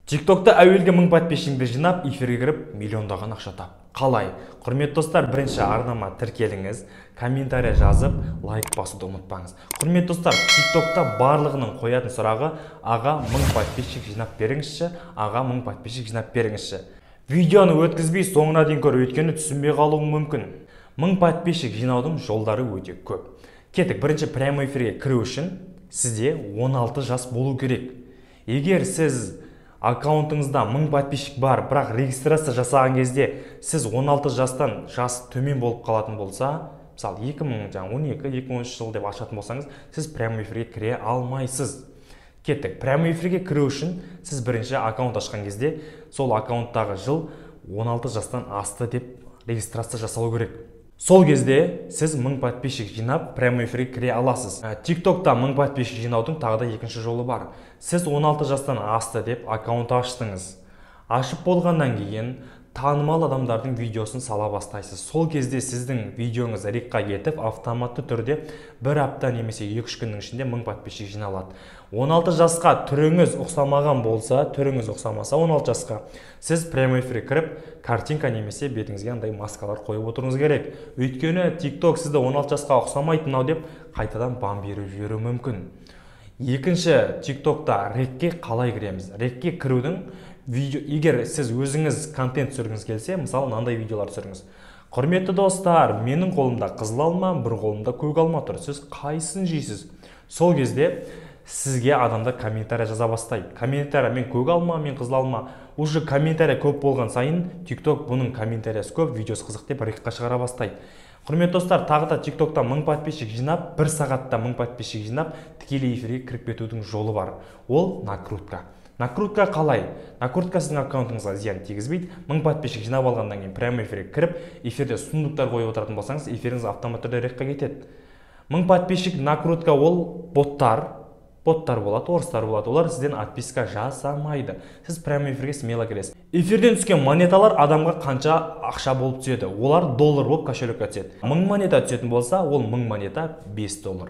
TikTok'та әуелгі 1000 подписчикті жинап, эфирге кіріп, миллиондаған ақша тап. Қалай? Құрметті достар, бірінші арнама тіркеліңіз, комментария жазып, лайк басуды ұмытпаңыз. Құрметті достар, TikTok'та барлығының қоятын сұрағы: аға 1000 подписчик жинап беріңізші, аға 1000 подписчик жинап беріңізші. Видеоны өткізбей соңына дейін көр, өйткені түсінбей қалуың мүмкін. 1000 подписчик жинаудың жолдары өте көп. Кеттік, бірінші прямой эфирге кіру үшін сізде 16 жас болу керек. Егер сіз аккаунтыңызда 1000 подписчик бар, бірақ регистрация жасаған кезде сіз 16 жастан жас төмен болып қалатын болса, мысалы 2012-2013 жыл деп ашатын болсаңыз, сіз прямой эфирге кіре алмайсыз. Кеттік, прямой эфирге кіру үшін сіз бірінші аккаунт ашқан кезде сол аккаунттағы жыл 16 жастан асты деп регистрация жасалу керек. Сол кезде сіз 1000 подписчик жинап, прямой эфирге кіре аласыз. TikTok'та 1000 подписчик жинаудың тағы да екінші жолы бар. Сіз 16 жастан асты деп аккаунт аштыңыз. Ашып болғаннан кейін танымал адамдардың видеосын сала бастайсыз. Сол кезде сіздің видеоңыз рекқа кетіп, автоматты түрде бір апта немесе 2-3 күннің ішінде 1000 подписчик жиналады. 16 жасқа түріңіз ұқсамаған болса, түріңіз ұқсамаса 16 жасқа, сіз прямой эфирге кіріп, картинка немесе бетіңізге андай маскалар қойып отыруыңыз керек. Өйткені TikTok сізді 16 жасқа ұқсамайтын деп қайтадан бан беріп жіберуі мүмкін. Екінші, TikTok'та рекке қалай кіреміз? Рекке кірудің егер сіз өзіңіз контент түсіргіңіз келсе, мысалы мынандай видеолар түсіріңіз. Құрметті достар, менің қолымда қызыл алма, бір қолымда көк алма тұр. Сіз қайсысын жейсіз? Сол кезде сізге адамдар комментария жаза бастайды. Комментария: мен көк алма, мен қызыл алма. Уже комментария көп болған сайын TikTok бұның комментариясы көп, видеосы қызық деп рекқа шығара бастайды. Құрметті достар, тағы да TikTok'та 1000 подписчик жинап, бір сағатта 1000 подписчик жинап, тікелей эфирге кіріп кетудің жолы бар. Ол накрутка. Накрутка қалай? Накрутка сіздің аккаунтыңызға зиян тигізбейді. 1000 подписчик жинап алғаннан кейін прямой эфирге кіріп, эфирде сұмдықтар қойып отыратын болсаңыз, эфиріңіз автоматты түрде рекқа кетеді. 1000 подписчик накрутка ол боттар болады, орыстар болады. Олар сізден отписка жасамайды. Сіз прямой эфирге смело кіресіз. Эфирден түскен монеталар адамға қанша ақша болып түседі? Олар доллар болып кошелекке түседі. 1000 монета түсетін болса, ол 1000 монета $5.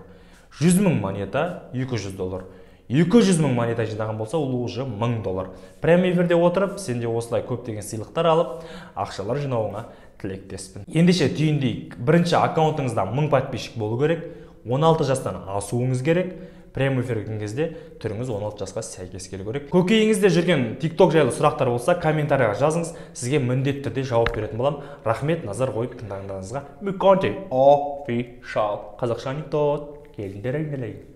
100 000 монета $200. 200 000 монета жинаған болса, ол уже $1000. Прямой эфирде отырып, сенде осылай көптеген сыйлықтар алып, ақшалар жинауыңа тілектеспін. Ендеше түйіндейік. Бірінші, аккаунтыңызда 1000 подписчик болу керек, 16 жастан асуыңыз керек. Прямой эфирге кірген кезде түріңіз 16 жасқа сәйкес келу керек. Көкейіңізде жүрген TikTok жайлы сұрақтар болса, комментарияға жазыңыз, сізге міндетті түрде жауап беретін боламын. Рахмет, назар қойып тыңдағандарыңызға. Муконте офишал. Қазақша анекдот. Келіңдер айналайын.